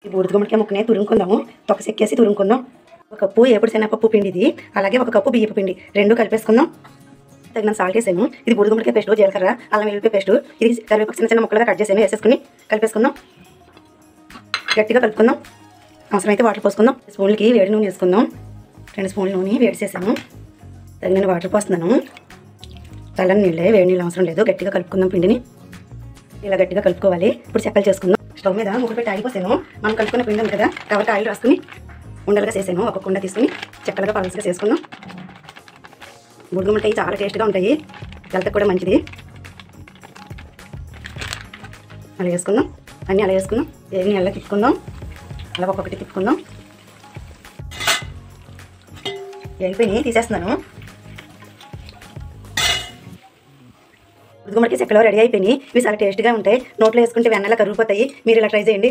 ఈ బూడిద గుమ్మడికాయ ముక్కనే తురుముకుందాము. తొక్క చెక్కేసి తురుముకుందాం. ఒక కప్పు ఏపుడు శనగపప్పు పిండి ఇది, అలాగే ఒక కప్పు బియ్యపు పిండి రెండు కలిపేసుకుందాం. తగినంత సాల్ట్ వేసాను. ఇది బూడిద గుమ్మడికాయ పేస్ట్, జీలకర్ర, అల్లం వెల్లుల్లి పేస్ట్, ఇది కరివేపాకు చిన్న చిన్న ముక్కలుగా కట్ చేసాను. వేసేసుకుని కలిపేసుకుందాం. గట్టిగా కలుపుకుందాం. అవసరమైతే వాటర్ పోసుకుందాం. స్పూన్లకి వేడి నూనె వేసుకుందాం. 2 స్పూన్ల నూనె వేడి చేసాను. తగిన వాటర్ పోస్తున్నాను. చల్లని నీళ్ళే, వేడి నీళ్ళు అవసరం లేదు. గట్టిగా కలుపుకుందాం. పిండిని ఇలా గట్టిగా కలుపుకోవాలి. ఇప్పుడు చెక్కలు చేసుకుందాం. స్టవ్ మీద ముగ్గురు పెట్టి ఆయిల్ పోసాను. మనం కలుపుకున్న పిండి ఉంది కదా, కాబట్టి ఆయిల్ రాసుకుని ఉండలుగా చేసాను. ఒక కుండ తీసుకుని చెక్కలుగా పలుసుగా చేసుకుందాం. బూడిద గుమ్మడికాయ చాలా టేస్ట్గా ఉంటాయి, హెల్త్కి కూడా మంచిది. అలా వేసుకుందాం. అన్నీ అలా వేసుకుందాం. ఏది అలా తిప్పుకుందాం. అలా ఒక్కొక్కటి తిప్పుకుందాం. వేగిపోయి తీసేస్తున్నాను. బూడిద గుమ్మడికాయ చెక్కలు రెడీ అయిపోయినాయి. ఇవి చాలా టేస్ట్గా ఉంటాయి. నోట్లో వేసుకుంటే వెన్నెలా కరిగిపోతాయి. మీరు ఇలా ట్రై చేయండి.